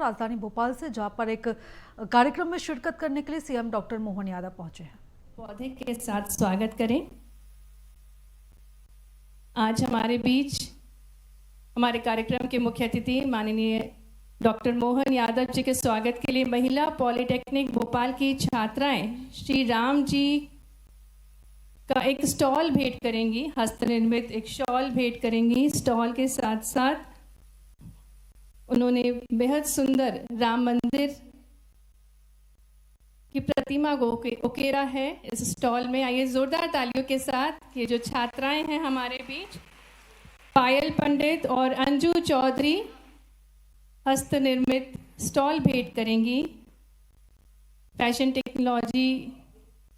राजधानी भोपाल से, जहां पर एक कार्यक्रम में शिरकत करने के लिए सीएम डॉक्टर मोहन यादव पहुंचे हैं। पौधे के साथ स्वागत करें। आज हमारे बीच हमारे कार्यक्रम के मुख्य अतिथि माननीय डॉक्टर मोहन यादव जी के स्वागत के लिए महिला पॉलिटेक्निक भोपाल की छात्राएं श्री राम जी का एक स्टॉल भेंट करेंगी, हस्तनिर्मित एक शॉल भेंट करेंगी। स्टॉल के साथ साथ उन्होंने बेहद सुंदर राम मंदिर की प्रतिमा को उकेरा है इस स्टॉल में। आइए जोरदार तालियों के साथ ये जो छात्राएं हैं हमारे बीच, पायल पंडित और अंजू चौधरी हस्तनिर्मित स्टॉल भेंट करेंगी। फैशन टेक्नोलॉजी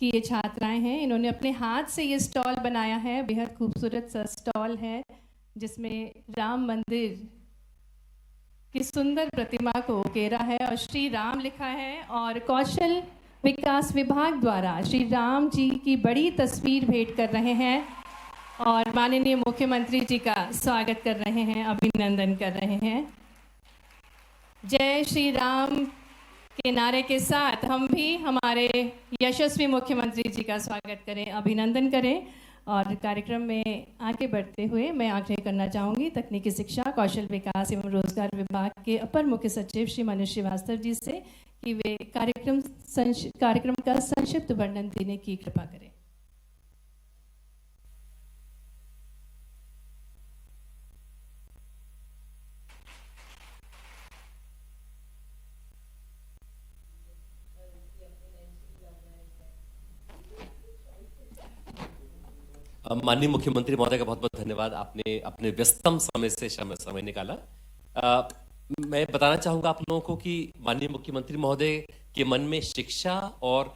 की ये छात्राएं हैं, इन्होंने अपने हाथ से ये स्टॉल बनाया है। बेहद खूबसूरत सा स्टॉल है जिसमें राम मंदिर की सुंदर प्रतिमा को उकेरा है और श्री राम लिखा है, और कौशल विकास विभाग द्वारा श्री राम जी की बड़ी तस्वीर भेंट कर रहे हैं और माननीय मुख्यमंत्री जी का स्वागत कर रहे हैं, अभिनंदन कर रहे हैं। जय श्री राम के नारे के साथ हम भी हमारे यशस्वी मुख्यमंत्री जी का स्वागत करें, अभिनंदन करें। और कार्यक्रम में आगे बढ़ते हुए मैं आग्रह करना चाहूँगी तकनीकी शिक्षा, कौशल विकास एवं रोजगार विभाग के अपर मुख्य सचिव श्री मनोज श्रीवास्तव जी से कि वे कार्यक्रम का संक्षिप्त वर्णन देने की कृपा करें। माननीय मुख्यमंत्री महोदय का बहुत बहुत धन्यवाद, आपने अपने व्यस्तम समय से समय निकाला। मैं बताना चाहूँगा आप लोगों को कि माननीय मुख्यमंत्री महोदय के मन में शिक्षा और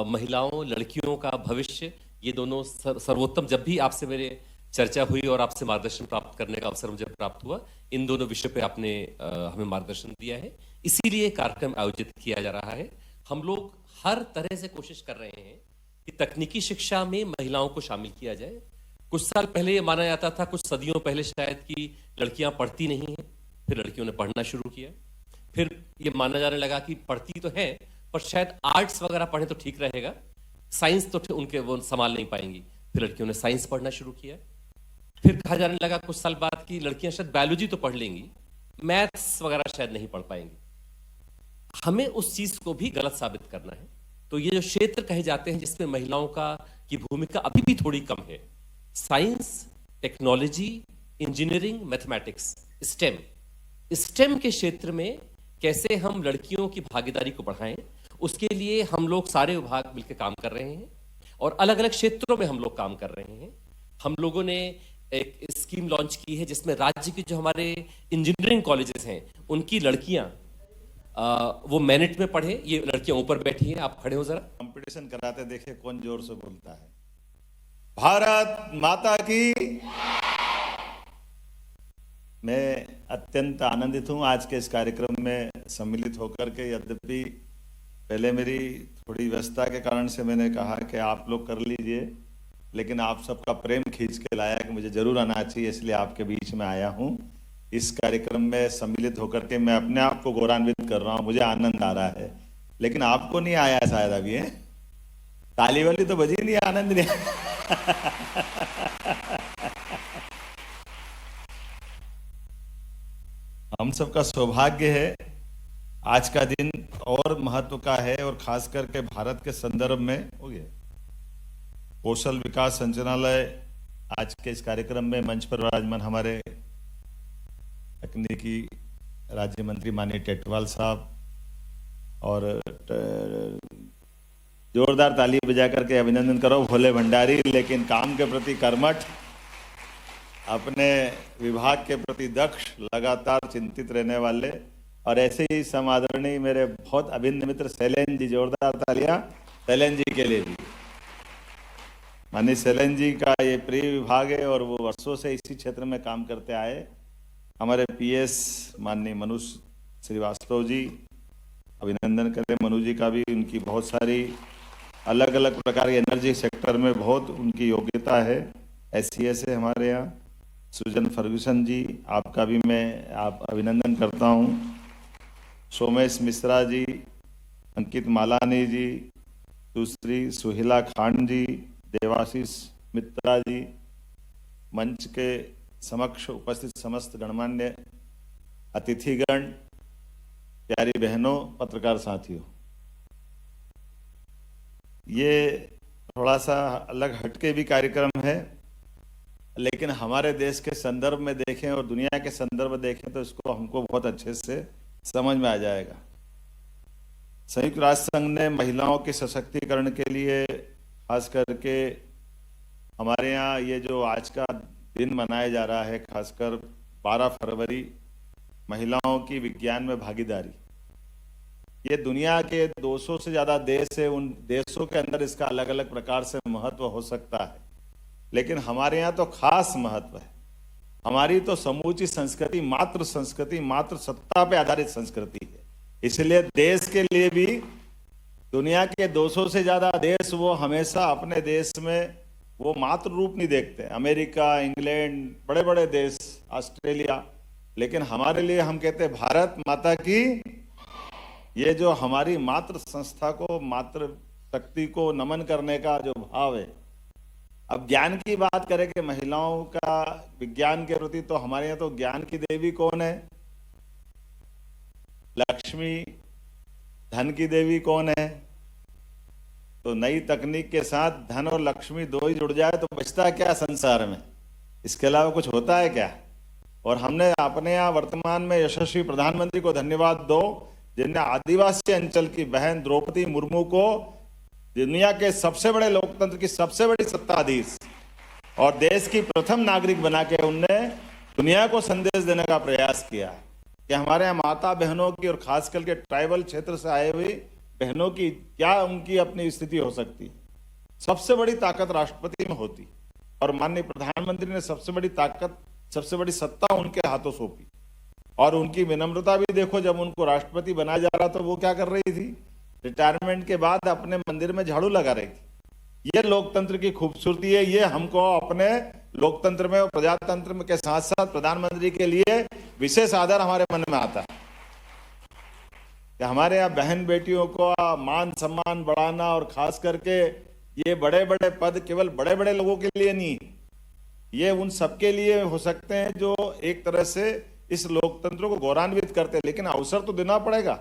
महिलाओं, लड़कियों का भविष्य, ये दोनों सर्वोत्तम। जब भी आपसे मेरे चर्चा हुई और आपसे मार्गदर्शन प्राप्त करने का अवसर मुझे प्राप्त हुआ, इन दोनों विषयों पे आपने हमें मार्गदर्शन दिया है, इसीलिए कार्यक्रम आयोजित किया जा रहा है। हम लोग हर तरह से कोशिश कर रहे हैं कि तकनीकी शिक्षा में महिलाओं को शामिल किया जाए। कुछ साल पहले ये माना जाता था, कुछ सदियों पहले शायद, कि लड़कियां पढ़ती नहीं हैं, फिर लड़कियों ने पढ़ना शुरू किया। फिर ये माना जाने लगा कि पढ़ती तो है पर शायद आर्ट्स वगैरह पढ़े तो ठीक रहेगा, साइंस तो उनके वो संभाल नहीं पाएंगी, फिर लड़कियों ने साइंस पढ़ना शुरू किया। फिर कहा जाने लगा कुछ साल बाद कि लड़कियां शायद बायोलॉजी तो पढ़ लेंगी, मैथ्स वगैरह शायद नहीं पढ़ पाएंगी। हमें उस चीज को भी गलत साबित करना है। तो ये जो क्षेत्र कहे जाते हैं जिसमें महिलाओं की भूमिका अभी भी थोड़ी कम है, science, technology, engineering, mathematics, stem के क्षेत्र में कैसे हम लड़कियों की भागीदारी को बढ़ाएं, उसके लिए हम लोग सारे विभाग मिलकर काम कर रहे हैं और अलग अलग क्षेत्रों में हम लोग काम कर रहे हैं। हम लोगों ने एक स्कीम लॉन्च की है जिसमें राज्य के जो हमारे इंजीनियरिंग कॉलेजेस हैं उनकी लड़कियां वो मेरिट में पढ़े। ये लड़कियां ऊपर बैठी हैं, आप खड़े हो जरा। कंपटीशन कराते देखे कौन जोर से बोलता है। भारत माता की। मैं अत्यंत आनंदित हूं आज के इस कार्यक्रम में सम्मिलित होकर के। यद्यपि पहले मेरी थोड़ी व्यस्तता के कारण से मैंने कहा कि आप लोग कर लीजिए, लेकिन आप सबका प्रेम खींच के लाया कि मुझे जरूर आना चाहिए, इसलिए आपके बीच में आया हूं। इस कार्यक्रम में सम्मिलित होकर के मैं अपने आप को गौरवान्वित कर रहा हूं, मुझे आनंद आ रहा है। लेकिन आपको नहीं आया शायद अभी, है ताली वाली तो बजी नहीं, आनंद नहीं। हम सबका सौभाग्य है, आज का दिन और महत्व का है, और खास करके भारत के संदर्भ में हो गया। कौशल विकास संचालनालय आज के इस कार्यक्रम में मंच पर विराजमान हमारे तकनीकी राज्य मंत्री माननीय टेटवाल साहब, और जोरदार ताली बजा करके अभिनंदन करो भोले भंडारी, लेकिन काम के प्रति कर्मठ, अपने विभाग के प्रति दक्ष, लगातार चिंतित रहने वाले, और ऐसे ही समादरणीय मेरे बहुत अभिन्न मित्र शैलेन जी, जोरदार तालियां शैलेन जी के लिए भी। माननीय शैलेन जी का ये प्रिय विभाग है और वो वर्षों से इसी क्षेत्र में काम करते आए। हमारे पीएस माननीय मनोज श्रीवास्तव जी, अभिनंदन करें मनु जी का भी, उनकी बहुत सारी अलग अलग प्रकार के एनर्जी सेक्टर में बहुत उनकी योग्यता है। SCS है हमारे यहाँ। सुजन फर्गूसन जी, आपका भी मैं अभिनंदन करता हूँ। सोमेश मिश्रा जी, अंकित मालानी जी, दूसरी सुहिला खान जी, देवाशीष मित्रा जी, मंच के समक्ष उपस्थित समस्त गणमान्य अतिथिगण, प्यारी बहनों, पत्रकार साथियों, ये थोड़ा सा अलग हटके भी कार्यक्रम है, लेकिन हमारे देश के संदर्भ में देखें और दुनिया के संदर्भ में देखें तो इसको हमको बहुत अच्छे से समझ में आ जाएगा। संयुक्त राष्ट्र संघ ने महिलाओं के सशक्तिकरण के लिए खास करके हमारे यहाँ ये जो आज का दिन मनाया जा रहा है, खासकर 12 फरवरी, महिलाओं की विज्ञान में भागीदारी, ये दुनिया के 200 से ज्यादा देश है, उन देशों के अंदर इसका अलग अलग प्रकार से महत्व हो सकता है, लेकिन हमारे यहाँ तो खास महत्व है। हमारी तो समूची संस्कृति मात्र सत्ता पे आधारित संस्कृति है। इसलिए देश के लिए भी दुनिया के 200 से ज्यादा देश वो हमेशा अपने देश में वो मातृ रूप नहीं देखते। अमेरिका, इंग्लैंड, बड़े बड़े देश, ऑस्ट्रेलिया, लेकिन हमारे लिए हम कहते हैं भारत माता की। ये जो हमारी मातृ संस्था को, मातृ शक्ति को नमन करने का जो भाव है। अब ज्ञान की बात करें कि महिलाओं का विज्ञान के प्रति, तो हमारे यहाँ तो ज्ञान की देवी कौन है? लक्ष्मी। धन की देवी कौन है? तो नई तकनीक के साथ धन और लक्ष्मी दो ही जुड़ जाए तो बचता क्या संसार में? इसके अलावा कुछ होता है क्या? और हमने अपने यहाँ वर्तमान में यशस्वी प्रधानमंत्री को धन्यवाद दो, जिनने आदिवासी अंचल की बहन द्रौपदी मुर्मू को दुनिया के सबसे बड़े लोकतंत्र की सबसे बड़ी सत्ताधीश और देश की प्रथम नागरिक बना के उनने दुनिया को संदेश देने का प्रयास किया कि हमारे यहाँ माता बहनों की और खास करके ट्राइबल क्षेत्र से आए हुई बहनों की क्या उनकी अपनी स्थिति हो सकती है। सबसे बड़ी ताकत राष्ट्रपति में होती और माननीय प्रधानमंत्री ने सबसे बड़ी ताकत, सबसे बड़ी सत्ता उनके हाथों सौंपी। और उनकी विनम्रता भी देखो, जब उनको राष्ट्रपति बनाया जा रहा तो वो क्या कर रही थी? रिटायरमेंट के बाद अपने मंदिर में झाड़ू लगा रही थी। ये लोकतंत्र की खूबसूरती है। ये हमको अपने लोकतंत्र में और प्रजातंत्र में के साथ साथ प्रधानमंत्री के लिए विशेष आदर हमारे मन में आता है कि हमारे यहाँ बहन बेटियों को मान सम्मान बढ़ाना, और खास करके ये बड़े बड़े पद केवल बड़े बड़े लोगों के लिए नहीं, ये उन सबके लिए हो सकते हैं जो एक तरह से इस लोकतंत्र को गौरवान्वित करते हैं। लेकिन अवसर तो देना पड़ेगा,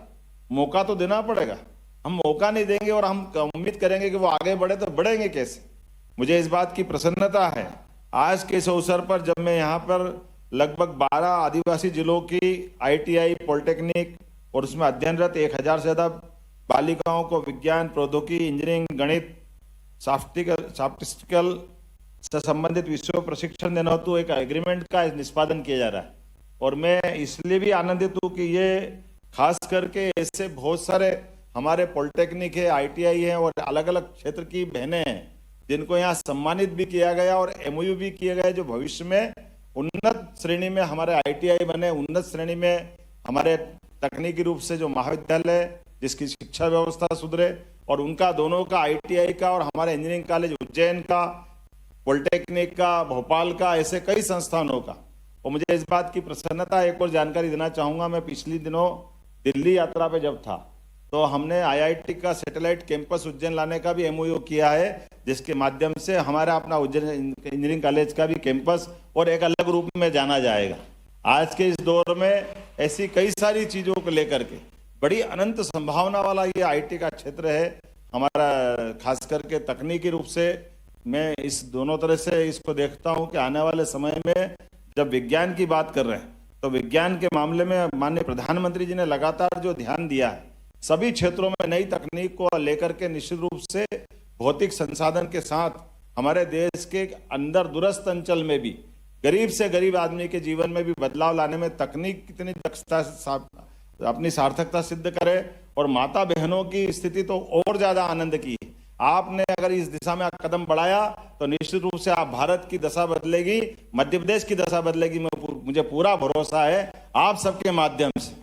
मौका तो देना पड़ेगा। हम मौका नहीं देंगे और हम उम्मीद करेंगे कि वो आगे बढ़े, तो बढ़ेंगे कैसे? मुझे इस बात की प्रसन्नता है आज के इस अवसर पर, जब मैं यहाँ पर लगभग 12 आदिवासी जिलों की ITI, पॉलिटेक्निक और उसमें अध्ययनरत 1000 से ज्यादा बालिकाओं को विज्ञान, प्रौद्योगिकी, इंजीनियरिंग, गणित, स्टैटिस्टिकल से संबंधित विषयों में प्रशिक्षण देना हो, तो एक एग्रीमेंट का निष्पादन किया जा रहा है। और मैं इसलिए भी आनंदित हूँ कि ये खास करके ऐसे बहुत सारे हमारे पॉलिटेक्निक है, ITI है और अलग अलग क्षेत्र की बहनें हैं जिनको यहाँ सम्मानित भी किया गया और MOU भी किए गए, जो भविष्य में उन्नत श्रेणी में हमारे ITI बने, उन्नत श्रेणी में हमारे तकनीकी रूप से जो महाविद्यालय, जिसकी शिक्षा व्यवस्था सुधरे, और उनका दोनों का ITI का और हमारे इंजीनियरिंग कॉलेज उज्जैन का, पॉलिटेक्निक का, भोपाल का, ऐसे कई संस्थानों का। और मुझे इस बात की प्रसन्नता, एक और जानकारी देना चाहूंगा, मैं पिछले दिनों दिल्ली यात्रा पे जब था तो हमने IIT का सैटेलाइट कैंपस उज्जैन लाने का भी MOU किया है, जिसके माध्यम से हमारा अपना उज्जैन इंजीनियरिंग कॉलेज का भी कैंपस और एक अलग रूप में जाना जाएगा। आज के इस दौर में ऐसी कई सारी चीजों को लेकर के बड़ी अनंत संभावना वाला ये IT का क्षेत्र है हमारा। खास करके तकनीकी रूप से मैं इस दोनों तरह से इसको देखता हूं कि आने वाले समय में जब विज्ञान की बात कर रहे हैं तो विज्ञान के मामले में माननीय प्रधानमंत्री जी ने लगातार जो ध्यान दिया है, सभी क्षेत्रों में नई तकनीक को लेकर के निश्चित रूप से भौतिक संसाधन के साथ हमारे देश के अंदर दूरस्थ अंचल में भी गरीब से गरीब आदमी के जीवन में भी बदलाव लाने में तकनीक कितनी दक्षता से अपनी सार्थकता सिद्ध करे। और माता बहनों की स्थिति तो और ज्यादा आनंद की है। आपने अगर इस दिशा में कदम बढ़ाया तो निश्चित रूप से आप भारत की दशा बदलेगी, मध्य प्रदेश की दशा बदलेगी। मुझे पूरा भरोसा है आप सबके माध्यम से।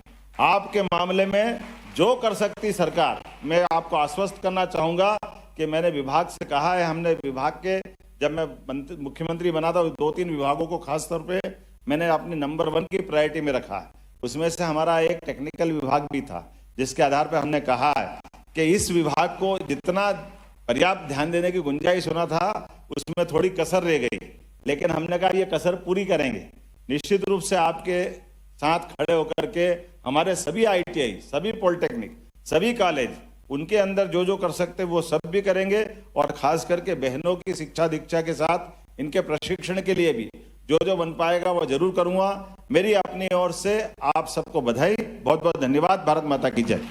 आपके मामले में जो कर सकती सरकार, मैं आपको आश्वस्त करना चाहूंगा कि मैंने विभाग से कहा है, हमने विभाग के, जब मैं मुख्यमंत्री बना था 2-3 विभागों को खास तौर पे मैंने अपनी नंबर 1 की प्रायोरिटी में रखा है उसमें से हमारा एक टेक्निकल विभाग भी था, जिसके आधार पर हमने कहा है कि इस विभाग को जितना पर्याप्त ध्यान देने की गुंजाइश होना था उसमें थोड़ी कसर रह गई, लेकिन हमने कहा ये कसर पूरी करेंगे। निश्चित रूप से आपके साथ खड़े होकर के हमारे सभी ITI, सभी पॉलिटेक्निक, सभी कॉलेज, उनके अंदर जो जो कर सकते वो सब भी करेंगे, और खास करके बहनों की शिक्षा दीक्षा के साथ इनके प्रशिक्षण के लिए भी जो जो बन पाएगा वो जरूर करूंगा। मेरी अपनी ओर से आप सबको बधाई, बहुत बहुत धन्यवाद। भारत माता की जय।